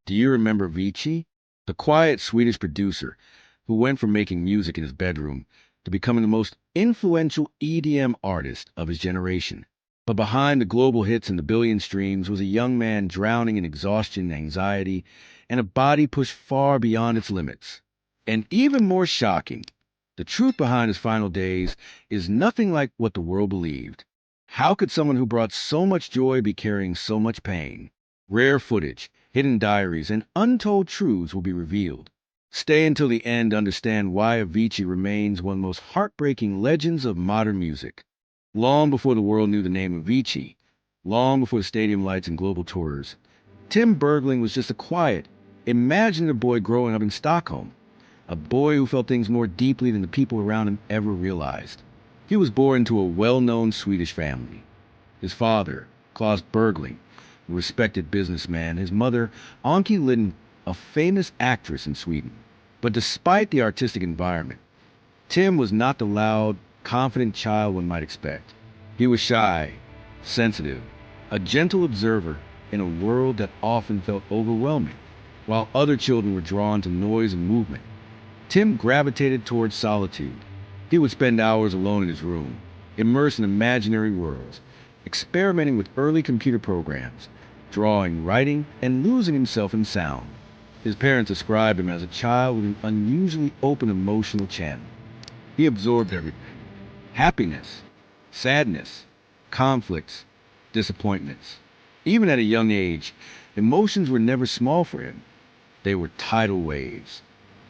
Do you remember Avicii? The quiet Swedish producer who went from making music in his bedroom to becoming the most influential EDM artist of his generation. But behind the global hits and the billion streams was a young man drowning in exhaustion, anxiety, and a body pushed far beyond its limits. And even more shocking, the truth behind his final days is nothing like what the world believed. How could someone who brought so much joy be carrying so much pain? Rare footage, hidden diaries, and untold truths will be revealed. Stay until the end to understand why Avicii remains one of the most heartbreaking legends of modern music. Long before the world knew the name Avicii, long before stadium lights and global tours, Tim Bergling was just a quiet, imaginative boy growing up in Stockholm. A boy who felt things more deeply than the people around him ever realized. He was born into a well-known Swedish family. His father, Claes Bergling, a respected businessman, his mother, Anki Litten, a famous actress in Sweden. But despite the artistic environment, Tim was not the loud, confident child one might expect. He was shy, sensitive, a gentle observer in a world that often felt overwhelming. While other children were drawn to noise and movement, Tim gravitated towards solitude. He would spend hours alone in his room, immersed in imaginary worlds, experimenting with early computer programs, drawing, writing, and losing himself in sound. His parents described him as a child with an unusually open emotional channel. He absorbed everything: happiness, sadness, conflicts, disappointments. Even at a young age, emotions were never small for him. They were tidal waves.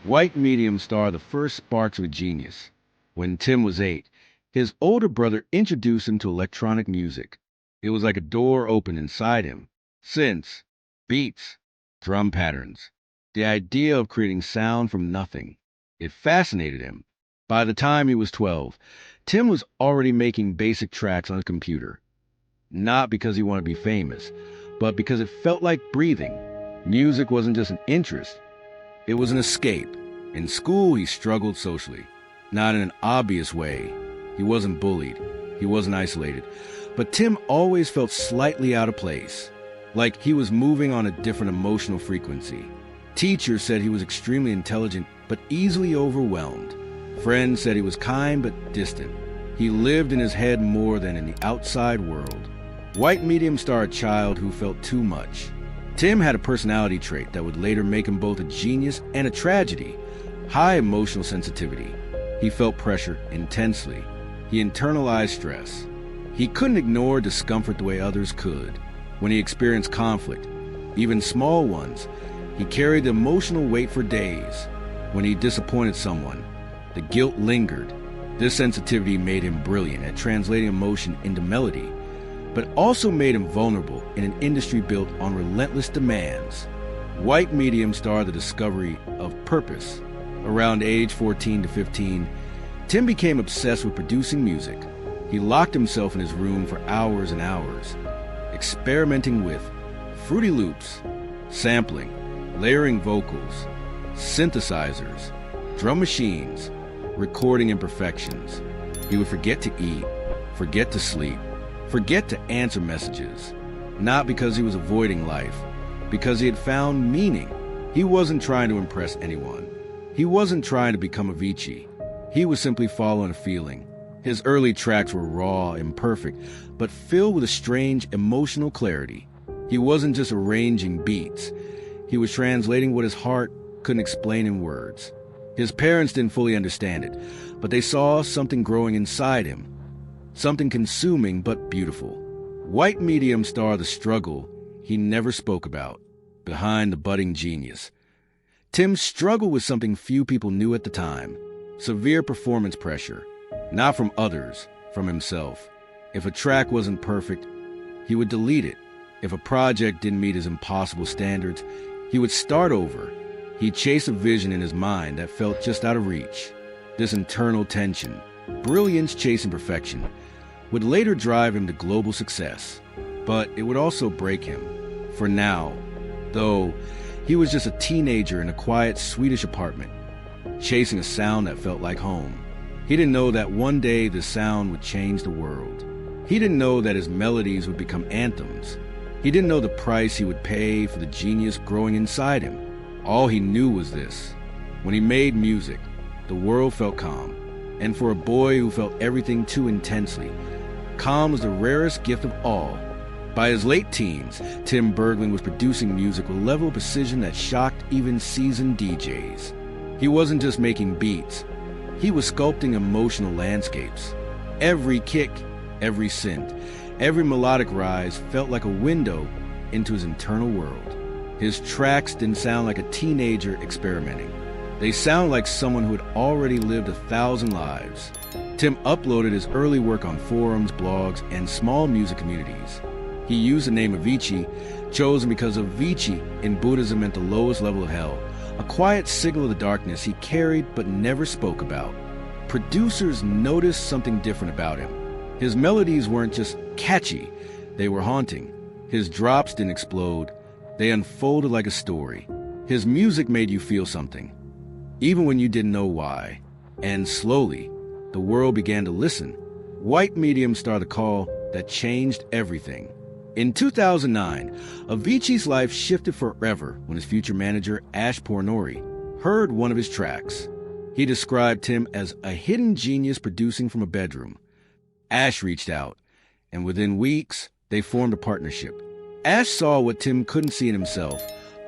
White medium star the first sparks of a genius. When Tim was 8, his older brother introduced him to electronic music. It was like a door opened inside him. Synths, beats, drum patterns. The idea of creating sound from nothing. It fascinated him. By the time he was 12, Tim was already making basic tracks on a computer. Not because he wanted to be famous, but because it felt like breathing. Music wasn't just an interest, it was an escape. In school, he struggled socially. Not in an obvious way. He wasn't bullied. He wasn't isolated. But Tim always felt slightly out of place, like he was moving on a different emotional frequency. Teachers said he was extremely intelligent, but easily overwhelmed. Friends said he was kind but distant. He lived in his head more than in the outside world. White medium star child who felt too much. Tim had a personality trait that would later make him both a genius and a tragedy: high emotional sensitivity. He felt pressure intensely. He internalized stress. He couldn't ignore discomfort the way others could. When he experienced conflict, even small ones, he carried the emotional weight for days. When he disappointed someone, the guilt lingered. This sensitivity made him brilliant at translating emotion into melody, but also made him vulnerable in an industry built on relentless demands. White medium star the discovery of purpose. Around age 14 to 15, Tim became obsessed with producing music. He locked himself in his room for hours and hours, experimenting with Fruity Loops, sampling, layering vocals, synthesizers, drum machines, recording imperfections. He would forget to eat, forget to sleep, forget to answer messages. Not because he was avoiding life, because he had found meaning. He wasn't trying to impress anyone. He wasn't trying to become Avicii. He was simply following a feeling. His early tracks were raw, imperfect, but filled with a strange emotional clarity. He wasn't just arranging beats. He was translating what his heart couldn't explain in words. His parents didn't fully understand it, but they saw something growing inside him. Something consuming but beautiful. White medium star the struggle he never spoke about, behind the budding genius. Tim struggled with something few people knew at the time: severe performance pressure. Not from others, from himself. If a track wasn't perfect, he would delete it. If a project didn't meet his impossible standards, he would start over. He'd chase a vision in his mind that felt just out of reach. This internal tension, brilliance chasing perfection, would later drive him to global success. But it would also break him. For now, though, he was just a teenager in a quiet Swedish apartment, chasing a sound that felt like home. He didn't know that one day the sound would change the world. He didn't know that his melodies would become anthems. He didn't know the price he would pay for the genius growing inside him. All he knew was this: when he made music, the world felt calm. And for a boy who felt everything too intensely, calm was the rarest gift of all. By his late teens, Tim Bergling was producing music with a level of precision that shocked even seasoned DJs. He wasn't just making beats, he was sculpting emotional landscapes. Every kick, every synth, every melodic rise felt like a window into his internal world. His tracks didn't sound like a teenager experimenting. They sound like someone who had already lived 1,000 lives. Tim uploaded his early work on forums, blogs, and small music communities. He used the name Avicii, chosen because Avicii in Buddhism meant the lowest level of hell, a quiet signal of the darkness he carried but never spoke about. Producers noticed something different about him. His melodies weren't just catchy, they were haunting. His drops didn't explode, they unfolded like a story. His music made you feel something, even when you didn't know why. And slowly, the world began to listen. White Medium started a call that changed everything. In 2009, Avicii's life shifted forever when his future manager, Ash Pornori, heard one of his tracks. He described Tim as a hidden genius producing from a bedroom. Ash reached out, and within weeks, they formed a partnership. Ash saw what Tim couldn't see in himself,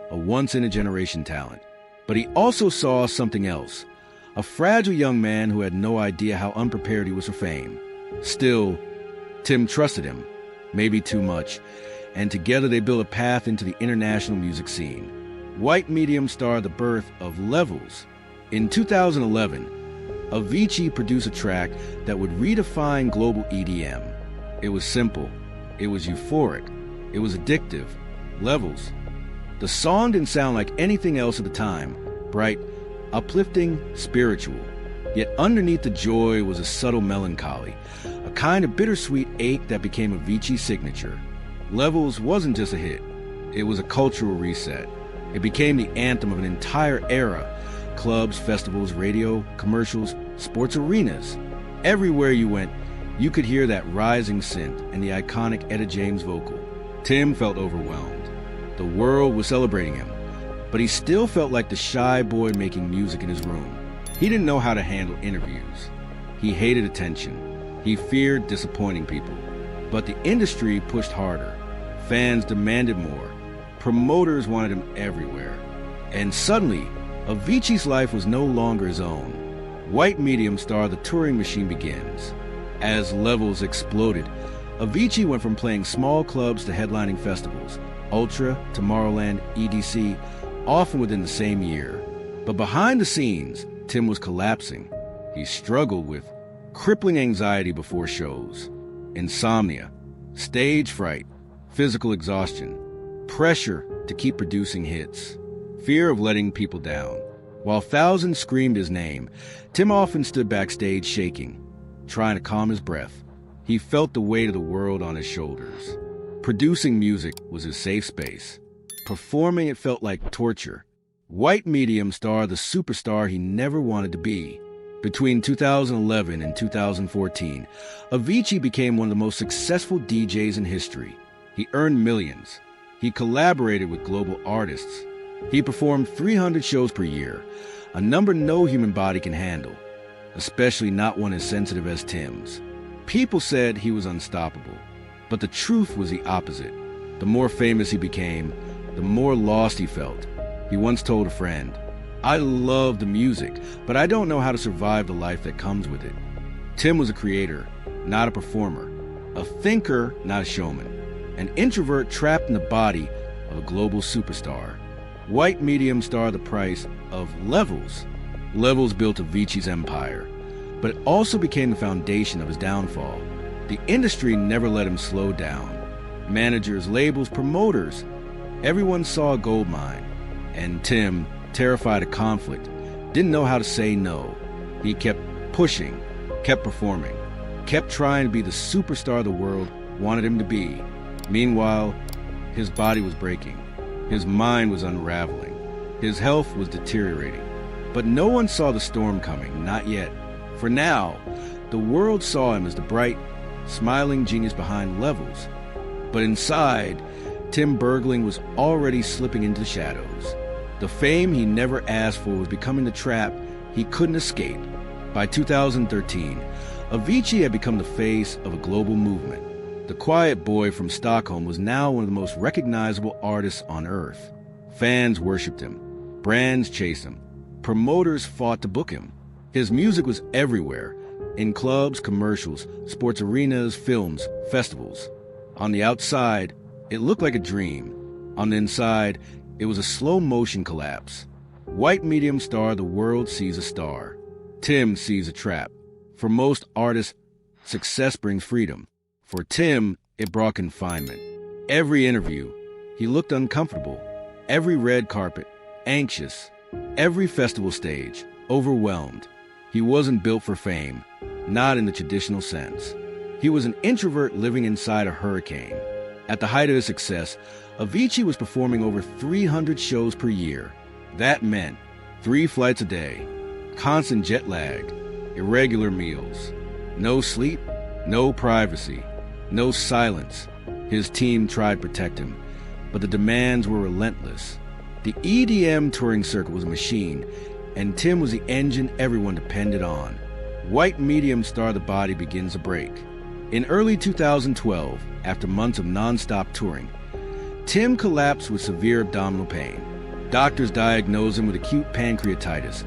a once-in-a-generation talent. But he also saw something else, a fragile young man who had no idea how unprepared he was for fame. Still, Tim trusted him, maybe too much, and together they built a path into the international music scene. White Medium starred the birth of Levels. In 2011, Avicii produced a track that would redefine global EDM. It was simple, it was euphoric, it was addictive. Levels. The song didn't sound like anything else at the time, bright, uplifting, spiritual. Yet underneath the joy was a subtle melancholy, a kind of bittersweet ache that became Avicii's signature. Levels wasn't just a hit, it was a cultural reset. It became the anthem of an entire era. Clubs, festivals, radio, commercials, sports arenas. Everywhere you went, you could hear that rising synth and the iconic Etta James vocal. Tim felt overwhelmed. The world was celebrating him, but he still felt like the shy boy making music in his room. He didn't know how to handle interviews. He hated attention. He feared disappointing people. But the industry pushed harder. Fans demanded more. Promoters wanted him everywhere. And suddenly, Avicii's life was no longer his own. White Medium star The Touring Machine begins. As Levels exploded, Avicii went from playing small clubs to headlining festivals, Ultra, Tomorrowland, EDC, often within the same year. But behind the scenes, Tim was collapsing. He struggled with crippling anxiety before shows, insomnia, stage fright, physical exhaustion, pressure to keep producing hits, fear of letting people down. While thousands screamed his name, Tim often stood backstage shaking, trying to calm his breath. He felt the weight of the world on his shoulders. Producing music was his safe space. Performing it felt like torture. White Medium starred the superstar he never wanted to be. Between 2011 and 2014, Avicii became one of the most successful DJs in history. He earned millions. He collaborated with global artists. He performed 300 shows per year, a number no human body can handle, especially not one as sensitive as Tim's. People said he was unstoppable, but the truth was the opposite. The more famous he became, the more lost he felt. He once told a friend, "I love the music, but I don't know how to survive the life that comes with it." Tim was a creator, not a performer, a thinker, not a showman, an introvert trapped in the body of a global superstar. White Medium starred the price of Levels. Levels built Avicii's empire, but it also became the foundation of his downfall. The industry never let him slow down. Managers, labels, promoters, everyone saw a gold mine. And Tim, terrified of conflict, didn't know how to say no. He kept pushing, kept performing, kept trying to be the superstar the world wanted him to be. Meanwhile, his body was breaking. His mind was unraveling. His health was deteriorating. But no one saw the storm coming, not yet. For now, the world saw him as the bright, smiling genius behind Levels. But inside, Tim Bergling was already slipping into the shadows. The fame he never asked for was becoming the trap he couldn't escape. By 2013, Avicii had become the face of a global movement. The quiet boy from Stockholm was now one of the most recognizable artists on earth. Fans worshipped him. Brands chased him. Promoters fought to book him. His music was everywhere, in clubs, commercials, sports arenas, films, festivals. On the outside, it looked like a dream. On the inside, it was a slow-motion collapse. White medium star, the world sees a star. Tim sees a trap. For most artists, success brings freedom. For Tim, it brought confinement. Every interview, he looked uncomfortable. Every red carpet, anxious. Every festival stage, overwhelmed. He wasn't built for fame, not in the traditional sense. He was an introvert living inside a hurricane. At the height of his success, Avicii was performing over 300 shows per year. That meant 3 flights a day, constant jet lag, irregular meals, no sleep, no privacy, no silence. His team tried to protect him, but the demands were relentless. The EDM touring circuit was a machine, and Tim was the engine everyone depended on. White medium star, the body begins to break. In early 2012, after months of non-stop touring, Tim collapsed with severe abdominal pain. Doctors diagnosed him with acute pancreatitis,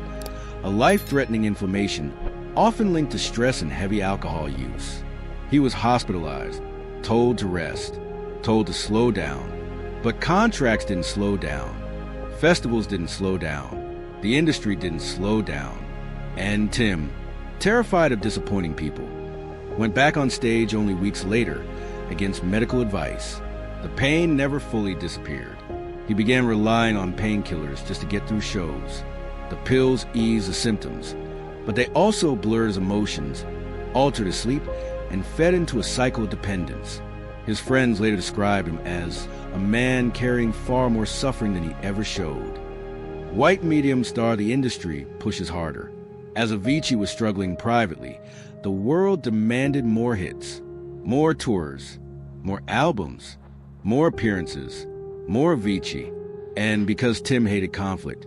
a life-threatening inflammation often linked to stress and heavy alcohol use. He was hospitalized, told to rest, told to slow down. But contracts didn't slow down. Festivals didn't slow down. The industry didn't slow down. And Tim, terrified of disappointing people, went back on stage only weeks later against medical advice. The pain never fully disappeared. He began relying on painkillers just to get through shows. The pills eased the symptoms, but they also blurred his emotions, altered his sleep, and fed into a cycle of dependence. His friends later described him as a man carrying far more suffering than he ever showed. White medium star, the industry pushes harder. As Avicii was struggling privately, the world demanded more hits, more tours, more albums, more appearances, more Avicii. And because Tim hated conflict,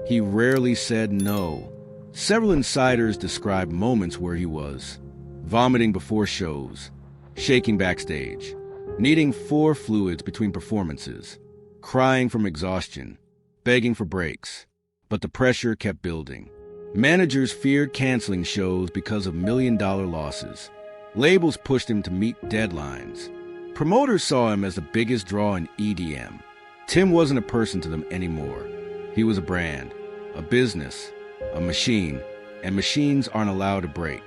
he rarely said no. Several insiders described moments where he was vomiting before shows, shaking backstage, needing 4 fluids between performances, crying from exhaustion, begging for breaks. But the pressure kept building. Managers feared canceling shows because of million-dollar losses. Labels pushed him to meet deadlines. Promoters saw him as the biggest draw in EDM. Tim wasn't a person to them anymore. He was a brand, a business, a machine, and machines aren't allowed to break.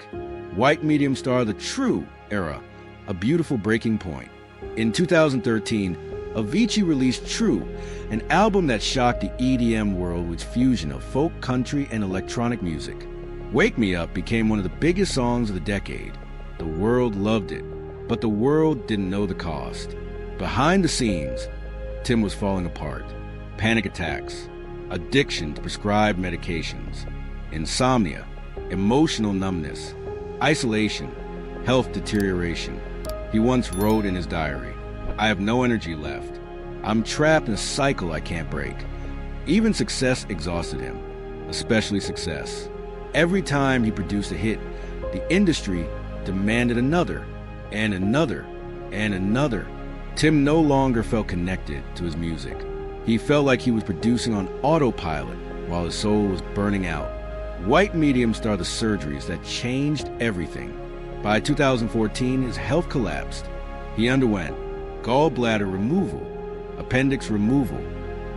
White medium star, the true era, a beautiful breaking point. In 2013, Avicii released True, an album that shocked the EDM world with its fusion of folk, country, and electronic music. Wake Me Up became one of the biggest songs of the decade. The world loved it, but the world didn't know the cost. Behind the scenes, Tim was falling apart. Panic attacks, addiction to prescribed medications, insomnia, emotional numbness, isolation, health deterioration. He once wrote in his diary, "I have no energy left. I'm trapped in a cycle I can't break." Even success exhausted him, especially success. Every time he produced a hit, the industry demanded another, and another, and another. Tim no longer felt connected to his music. He felt like he was producing on autopilot while his soul was burning out. White medium star, the surgeries that changed everything. By 2014, his health collapsed. He underwent gallbladder removal, appendix removal,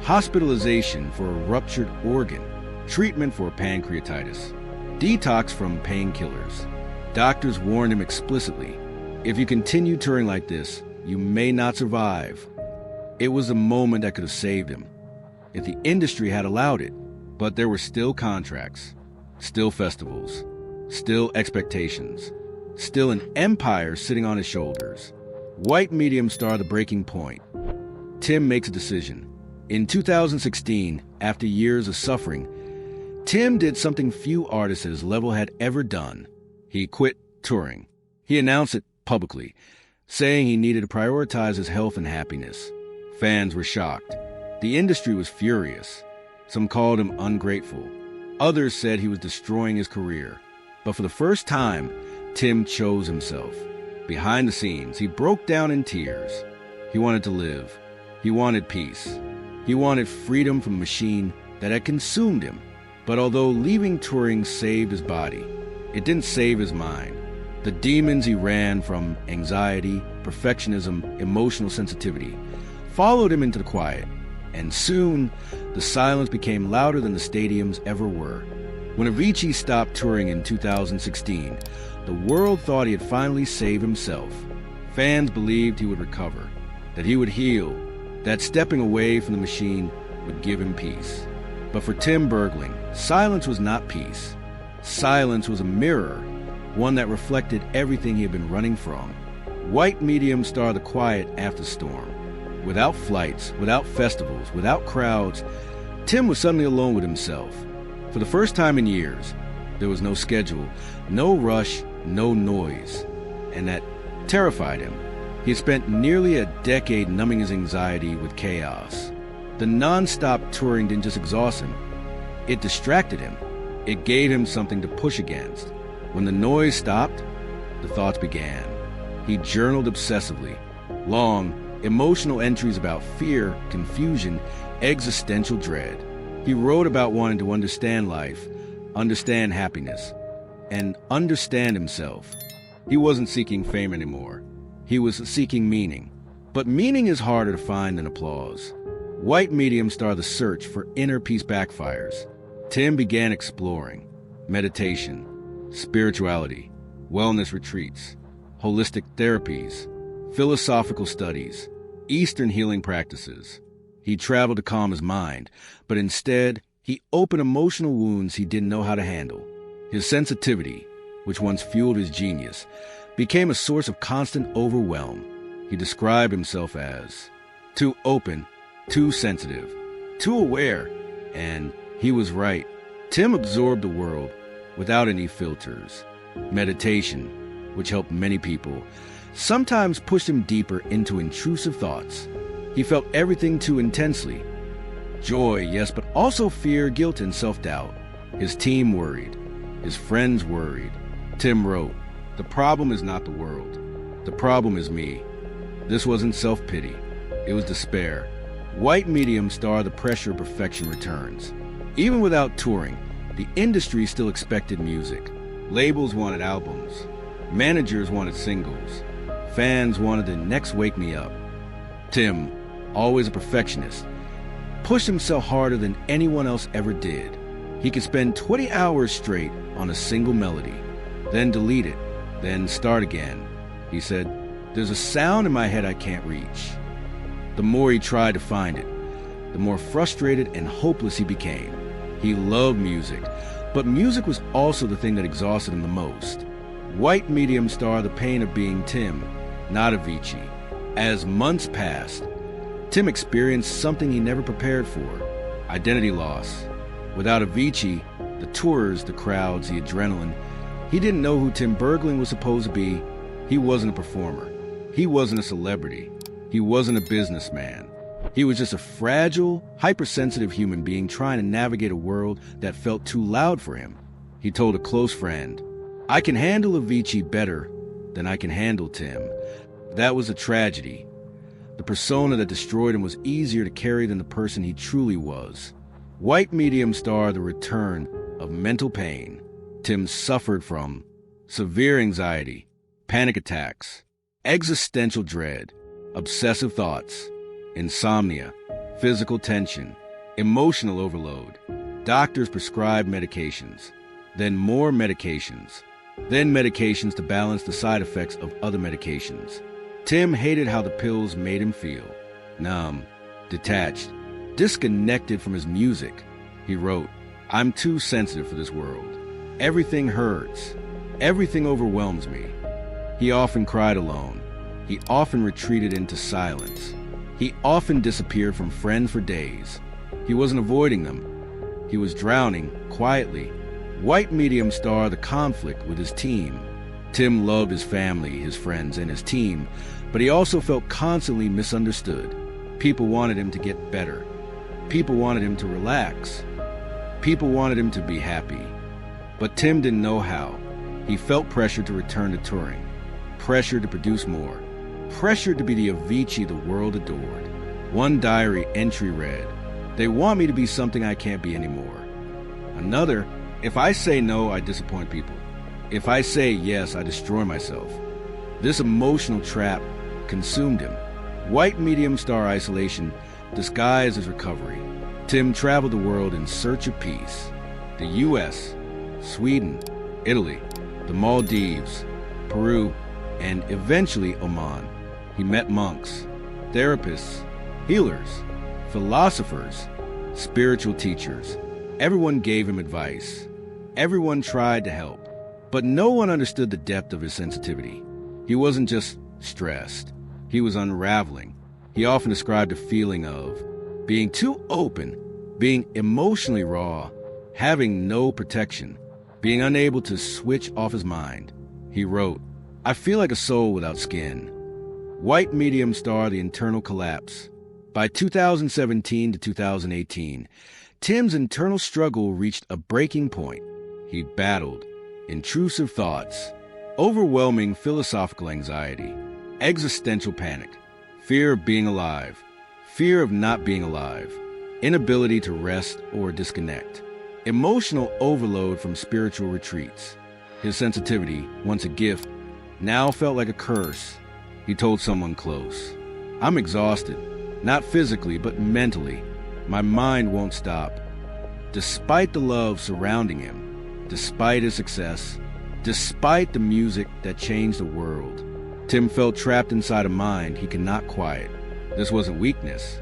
hospitalization for a ruptured organ, treatment for pancreatitis, detox from painkillers. Doctors warned him explicitly, if you continue touring like this, you may not survive. It was the moment that could have saved him, if the industry had allowed it. But there were still contracts, still festivals, still expectations, still an empire sitting on his shoulders. White medium star, the breaking point. Tim makes a decision. In 2016, after years of suffering, Tim did something few artists at his level had ever done. He quit touring. He announced it publicly, saying he needed to prioritize his health and happiness. Fans were shocked. The industry was furious. Some called him ungrateful. Others said he was destroying his career. But for the first time, Tim chose himself. Behind the scenes, he broke down in tears. He wanted to live. He wanted peace. He wanted freedom from a machine that had consumed him. But although leaving touring saved his body, it didn't save his mind. The demons he ran from, anxiety, perfectionism, emotional sensitivity, followed him into the quiet. And soon, the silence became louder than the stadiums ever were. When Avicii stopped touring in 2016, the world thought he had finally saved himself. Fans believed he would recover, that he would heal, that stepping away from the machine would give him peace. But for Tim Bergling, silence was not peace. Silence was a mirror, one that reflected everything he had been running from. White medium star the quiet after storm. Without flights, without festivals, without crowds, Tim was suddenly alone with himself. For the first time in years, there was no schedule, no rush, no noise. And that terrified him. He had spent nearly a decade numbing his anxiety with chaos. The non-stop touring didn't just exhaust him. It distracted him. It gave him something to push against. When the noise stopped, the thoughts began. He journaled obsessively. Long, emotional entries about fear, confusion, existential dread. He wrote about wanting to understand life, understand happiness, and understand himself. He wasn't seeking fame anymore. He was seeking meaning. But meaning is harder to find than applause. White medium star the search for inner peace backfires. Tim began exploring meditation, spirituality, wellness retreats, holistic therapies, philosophical studies, Eastern healing practices. He traveled to calm his mind, but instead, he opened emotional wounds he didn't know how to handle. His sensitivity, which once fueled his genius, became a source of constant overwhelm. He described himself as too open, too sensitive, too aware, and he was right. Tim absorbed the world without any filters. Meditation, which helped many people, sometimes pushed him deeper into intrusive thoughts. He felt everything too intensely. Joy, yes, but also fear, guilt, and self-doubt. His team worried. His friends worried. Tim wrote, "The problem is not the world. The problem is me." This wasn't self-pity. It was despair. White medium star the pressure of perfection returns. Even without touring, the industry still expected music. Labels wanted albums. Managers wanted singles. Fans wanted the next Wake Me Up. Tim, always a perfectionist, pushed himself harder than anyone else ever did. He could spend 20 hours straight on a single melody, then delete it, then start again. He said, "There's a sound in my head I can't reach." The more he tried to find it, the more frustrated and hopeless he became. He loved music, but music was also the thing that exhausted him the most. White medium star the pain of being Tim, not Avicii. As months passed, Tim experienced something he never prepared for: identity loss. Without Avicii, the tours, the crowds, the adrenaline, he didn't know who Tim Bergling was supposed to be. He wasn't a performer. He wasn't a celebrity. He wasn't a businessman. He was just a fragile, hypersensitive human being trying to navigate a world that felt too loud for him. He told a close friend, "I can handle Avicii better than I can handle Tim." That was a tragedy. The persona that destroyed him was easier to carry than the person he truly was. White medium star the return of mental pain. Tim suffered from severe anxiety, panic attacks, existential dread, obsessive thoughts, insomnia, physical tension, emotional overload. Doctors prescribed medications, then more medications, then medications to balance the side effects of other medications. Tim hated how the pills made him feel. Numb, detached, disconnected from his music. He wrote, "I'm too sensitive for this world. Everything hurts. Everything overwhelms me." He often cried alone. He often retreated into silence. He often disappeared from friends for days. He wasn't avoiding them. He was drowning quietly. White medium star the conflict with his team. Tim loved his family, his friends, and his team, but he also felt constantly misunderstood. People wanted him to get better. People wanted him to relax. People wanted him to be happy. But Tim didn't know how. He felt pressure to return to touring, pressure to produce more, pressure to be the Avicii the world adored. One diary entry read, "They want me to be something I can't be anymore." Another, "If I say no, I disappoint people. If I say yes, I destroy myself." This emotional trap consumed him. White medium star isolation disguised as recovery. Tim traveled the world in search of peace. The US, Sweden, Italy, the Maldives, Peru, and eventually Oman. He met monks, therapists, healers, philosophers, spiritual teachers. Everyone gave him advice. Everyone tried to help. But no one understood the depth of his sensitivity. He wasn't just stressed. He was unraveling. He often described a feeling of being too open, being emotionally raw, having no protection, being unable to switch off his mind. He wrote, "I feel like a soul without skin." White medium star, the internal collapse. By 2017 to 2018, Tim's internal struggle reached a breaking point. He battled intrusive thoughts, overwhelming philosophical anxiety, existential panic, fear of being alive, fear of not being alive, inability to rest or disconnect, emotional overload from spiritual retreats. His sensitivity, once a gift, now felt like a curse. He told someone close, "I'm exhausted, not physically, but mentally. My mind won't stop." Despite the love surrounding him, despite his success, despite the music that changed the world, Tim felt trapped inside a mind he could not quiet. This wasn't weakness.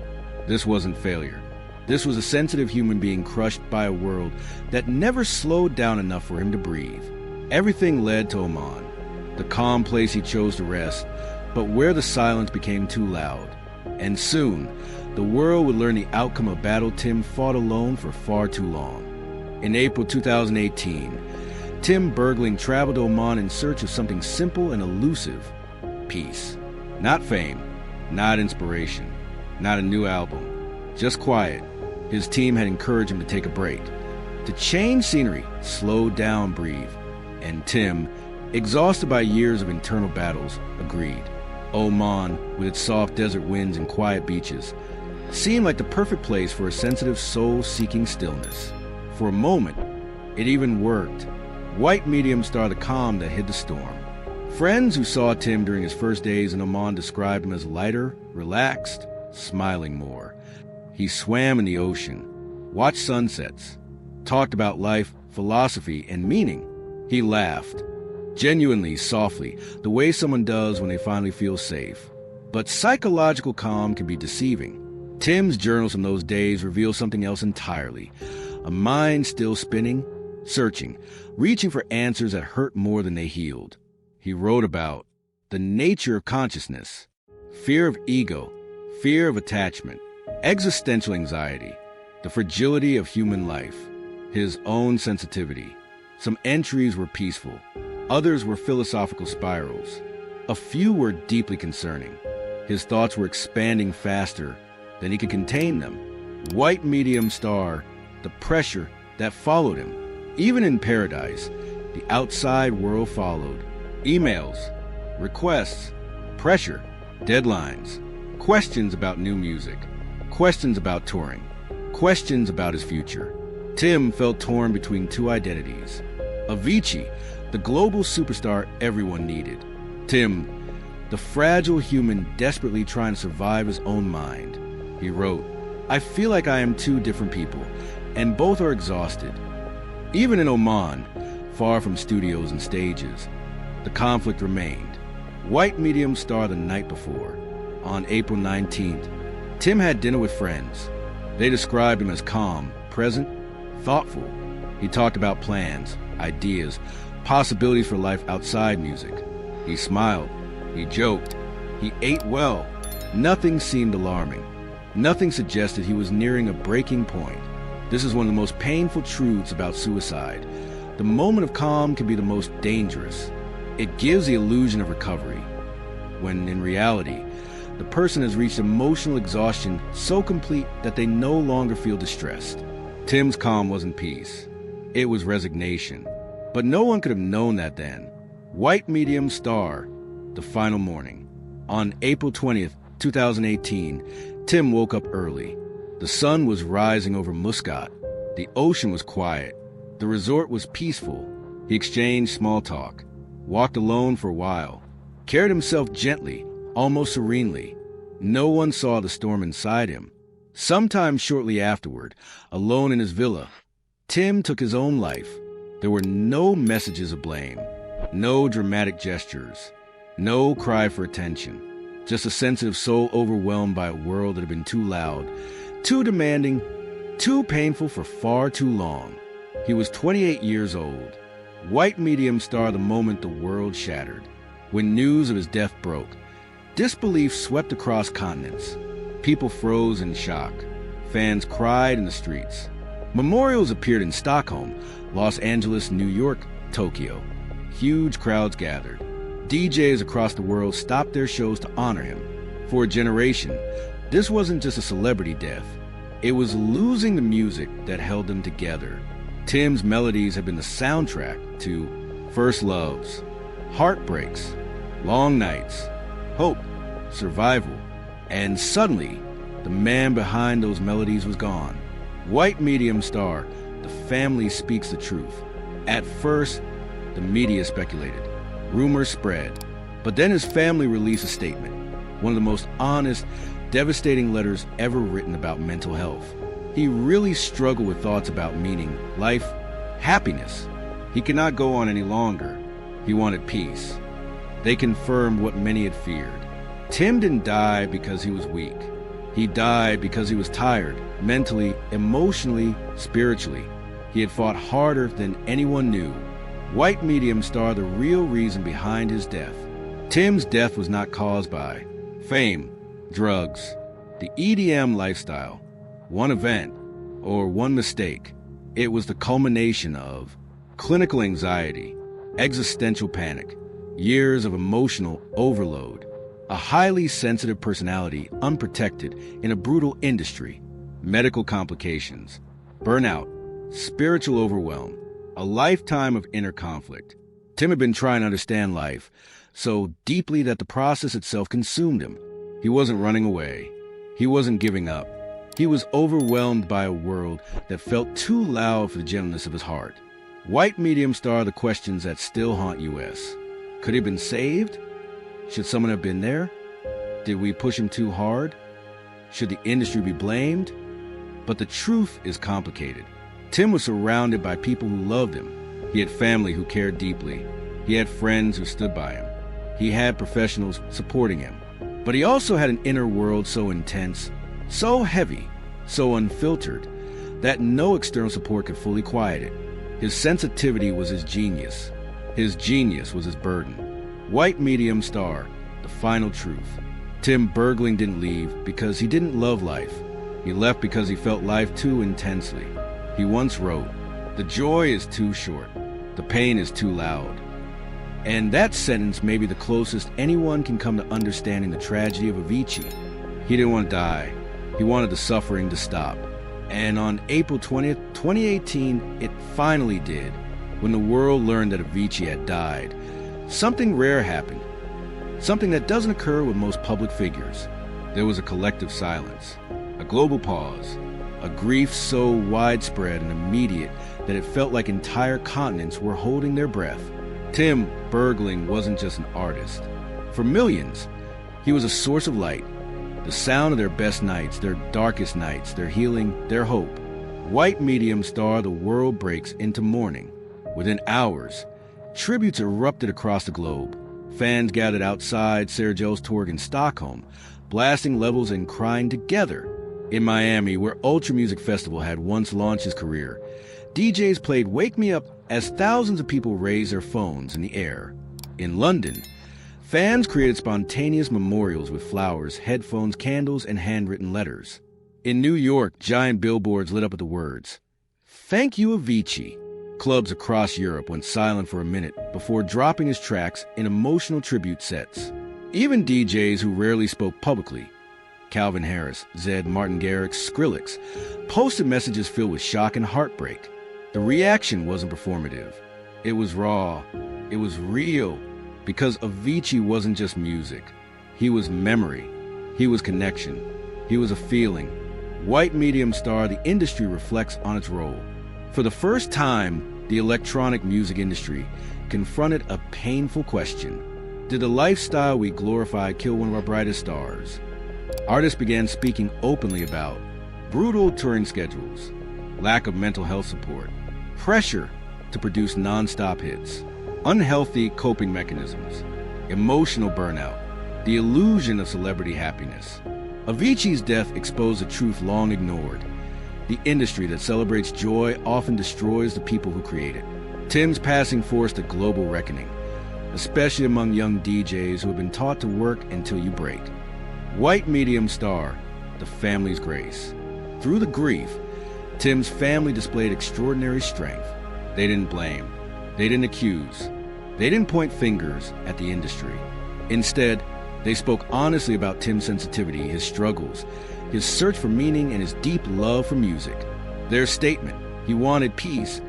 This wasn't failure. This was a sensitive human being crushed by a world that never slowed down enough for him to breathe. Everything led to Oman, the calm place he chose to rest, but where the silence became too loud. And soon, the world would learn the outcome of a battle Tim fought alone for far too long. In April 2018, Tim Bergling traveled to Oman in search of something simple and elusive: peace. Not fame, not inspiration, not a new album, just quiet. His team had encouraged him to take a break, to change scenery, slow down, breathe. And Tim, exhausted by years of internal battles, agreed. Oman, with its soft desert winds and quiet beaches, seemed like the perfect place for a sensitive soul seeking stillness. For a moment, it even worked. White medium star, the calm that hid the storm. Friends who saw Tim during his first days in Oman described him as lighter, relaxed, smiling more. He swam in the ocean, watched sunsets, talked about life, philosophy, and meaning. He laughed, genuinely, softly, the way someone does when they finally feel safe. But psychological calm can be deceiving. Tim's journals from those days reveal something else entirely. A mind still spinning, searching, reaching for answers that hurt more than they healed. He wrote about the nature of consciousness, fear of ego, fear of attachment, existential anxiety, the fragility of human life, his own sensitivity. Some entries were peaceful, others were philosophical spirals. A few were deeply concerning. His thoughts were expanding faster than he could contain them. White medium star, the pressure that followed him. Even in paradise, the outside world followed. Emails, requests, pressure, deadlines, questions about new music, questions about touring, questions about his future. Tim felt torn between two identities. Avicii, the global superstar everyone needed. Tim, the fragile human desperately trying to survive his own mind. He wrote, "I feel like I am two different people, and both are exhausted." Even in Oman, far from studios and stages, the conflict remained. White medium star, the night before, on April 19th, Tim had dinner with friends. They described him as calm, present, thoughtful. He talked about plans, ideas, possibilities for life outside music. He smiled, he joked, he ate well. Nothing seemed alarming. Nothing suggested he was nearing a breaking point. This is one of the most painful truths about suicide. The moment of calm can be the most dangerous. It gives the illusion of recovery, when in reality, the person has reached emotional exhaustion so complete that they no longer feel distressed. Tim's calm wasn't peace. It was resignation. But no one could have known that then. White Medium Star, the final morning. On April 20th, 2018, Tim woke up early. The sun was rising over Muscat. The ocean was quiet. The resort was peaceful. He exchanged small talk, walked alone for a while, carried himself gently, almost serenely. No one saw the storm inside him. Sometime shortly afterward, alone in his villa, Tim took his own life. There were no messages of blame, no dramatic gestures, no cry for attention, just a sensitive soul overwhelmed by a world that had been too loud, too demanding, too painful for far too long. He was 28 years old. White Medium Star the moment the world shattered. When news of his death broke, disbelief swept across continents. People froze in shock. Fans cried in the streets. Memorials appeared in Stockholm, Los Angeles, New York, Tokyo. Huge crowds gathered. DJs across the world stopped their shows to honor him. For a generation, this wasn't just a celebrity death. It was losing the music that held them together. Tim's melodies have been the soundtrack to first loves, heartbreaks, long nights, hope, survival, and suddenly, the man behind those melodies was gone. White Medium Star, the family speaks the truth. At first, the media speculated. Rumors spread. But then his family released a statement, one of the most honest, devastating letters ever written about mental health. He really struggled with thoughts about meaning, life, happiness. He could not go on any longer. He wanted peace. They confirmed what many had feared. Tim didn't die because he was weak. He died because he was tired, mentally, emotionally, spiritually. He had fought harder than anyone knew. White Medium Star, the real reason behind his death. Tim's death was not caused by fame, drugs, the EDM lifestyle, one event, or one mistake. It was the culmination of clinical anxiety, existential panic, years of emotional overload, a highly sensitive personality unprotected in a brutal industry, medical complications, burnout, spiritual overwhelm, a lifetime of inner conflict. Tim had been trying to understand life so deeply that the process itself consumed him. He wasn't running away. He wasn't giving up. He was overwhelmed by a world that felt too loud for the gentleness of his heart. White Medium Star, the questions that still haunt us. Could he have been saved? Should someone have been there? Did we push him too hard? Should the industry be blamed? But the truth is complicated. Tim was surrounded by people who loved him. He had family who cared deeply. He had friends who stood by him. He had professionals supporting him. But he also had an inner world so intense, so heavy, so unfiltered, that no external support could fully quiet it. His sensitivity was his genius. His genius was his burden. White Medium Star, the final truth. Tim Bergling didn't leave because he didn't love life. He left because he felt life too intensely. He once wrote, "The joy is too short. The pain is too loud." And that sentence may be the closest anyone can come to understanding the tragedy of Avicii. He didn't want to die. He wanted the suffering to stop. And on April 20th, 2018, it finally did. When the world learned that Avicii had died, something rare happened. Something that doesn't occur with most public figures. There was a collective silence, a global pause, a grief so widespread and immediate that it felt like entire continents were holding their breath. Tim Bergling wasn't just an artist. For millions, he was a source of light, the sound of their best nights, their darkest nights, their healing, their hope. White Medium Star, the world breaks into mourning. Within hours, tributes erupted across the globe. Fans gathered outside Sergels Torg in Stockholm, blasting levels and crying together. In Miami, where Ultra Music Festival had once launched his career, DJs played Wake Me Up as thousands of people raised their phones in the air. In London, fans created spontaneous memorials with flowers, headphones, candles, and handwritten letters. In New York, giant billboards lit up with the words, "Thank you, Avicii." Clubs across Europe went silent for a minute before dropping his tracks in emotional tribute sets. Even DJs who rarely spoke publicly, Calvin Harris, Zed, Martin Garrix, Skrillex, posted messages filled with shock and heartbreak. The reaction wasn't performative. It was raw. It was real. Because Avicii wasn't just music. He was memory. He was connection. He was a feeling. White medium star, the industry reflects on its role. For the first time, the electronic music industry confronted a painful question. Did the lifestyle we glorify kill one of our brightest stars? Artists began speaking openly about brutal touring schedules, lack of mental health support, pressure to produce non-stop hits, unhealthy coping mechanisms, emotional burnout, the illusion of celebrity happiness. Avicii's death exposed a truth long ignored. The industry that celebrates joy often destroys the people who create it. Tim's passing forced a global reckoning, especially among young DJs who have been taught to work until you break. White medium star, the family's grace. Through the grief, Tim's family displayed extraordinary strength. They didn't blame. They didn't accuse. They didn't point fingers at the industry. Instead, they spoke honestly about Tim's sensitivity, his struggles, his search for meaning, and his deep love for music. Their statement, he wanted peace,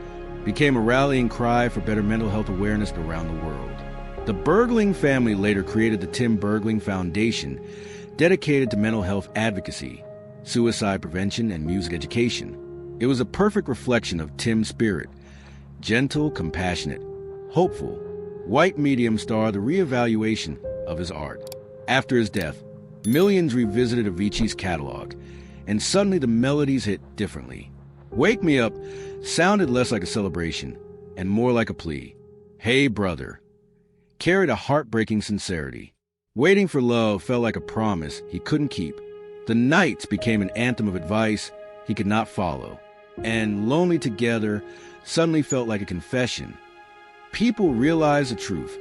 became a rallying cry for better mental health awareness around the world. The Bergling family later created the Tim Bergling Foundation, dedicated to mental health advocacy, suicide prevention, and music education. It was a perfect reflection of Tim's spirit, gentle, compassionate, hopeful, white medium star, the reevaluation of his art. After his death, millions revisited Avicii's catalog, and suddenly the melodies hit differently. Wake Me Up sounded less like a celebration and more like a plea. Hey Brother carried a heartbreaking sincerity. Waiting for Love felt like a promise he couldn't keep. The Nights became an anthem of advice he could not follow. And Lonely Together suddenly felt like a confession. People realized the truth.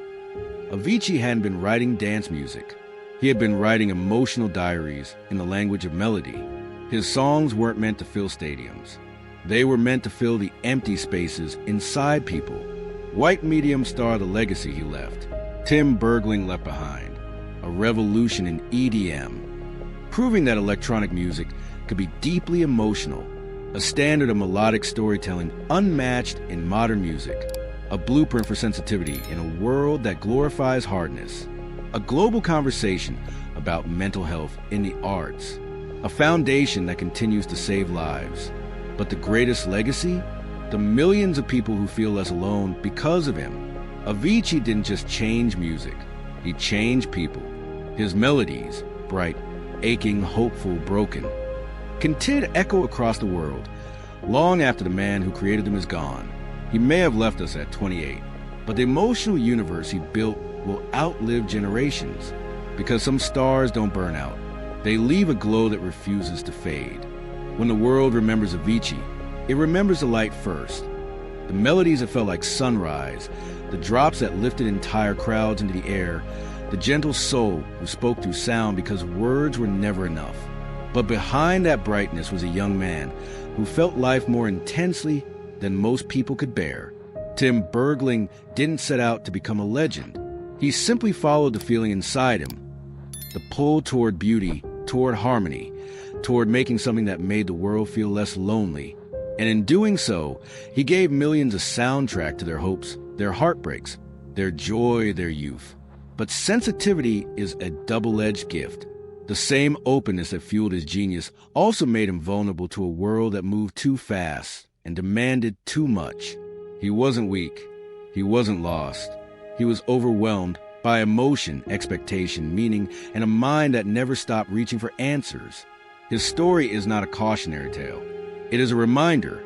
Avicii hadn't been writing dance music. He had been writing emotional diaries in the language of melody. His songs weren't meant to fill stadiums. They were meant to fill the empty spaces inside people. White medium star, the legacy he left. Tim Bergling left behind. A revolution in EDM, proving that electronic music could be deeply emotional, a standard of melodic storytelling unmatched in modern music, a blueprint for sensitivity in a world that glorifies hardness, a global conversation about mental health in the arts, a foundation that continues to save lives. But the greatest legacy? The millions of people who feel less alone because of him. Avicii didn't just change music, he changed people. His melodies, bright, aching, hopeful, broken, continue to echo across the world, long after the man who created them is gone. He may have left us at 28, but the emotional universe he built will outlive generations, because some stars don't burn out. They leave a glow that refuses to fade. When the world remembers Avicii, it remembers the light first. The melodies that felt like sunrise, the drops that lifted entire crowds into the air, the gentle soul who spoke through sound because words were never enough. But behind that brightness was a young man who felt life more intensely than most people could bear. Tim Bergling didn't set out to become a legend. He simply followed the feeling inside him, the pull toward beauty, toward harmony, toward making something that made the world feel less lonely. And in doing so, he gave millions a soundtrack to their hopes, their heartbreaks, their joy, their youth. But sensitivity is a double-edged gift. The same openness that fueled his genius also made him vulnerable to a world that moved too fast and demanded too much. He wasn't weak. He wasn't lost. He was overwhelmed by emotion, expectation, meaning, and a mind that never stopped reaching for answers. His story is not a cautionary tale. It is a reminder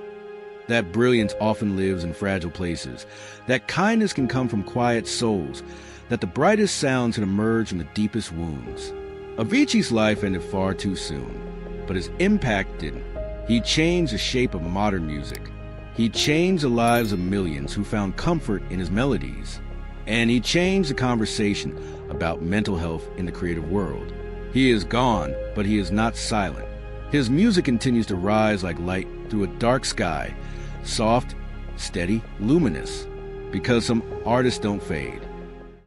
that brilliance often lives in fragile places, that kindness can come from quiet souls, that the brightest sounds can emerge from the deepest wounds. Avicii's life ended far too soon, but his impact didn't. He changed the shape of modern music. He changed the lives of millions who found comfort in his melodies. And he changed the conversation about mental health in the creative world. He is gone, but he is not silent. His music continues to rise like light through a dark sky, soft, steady, luminous, because some artists don't fade.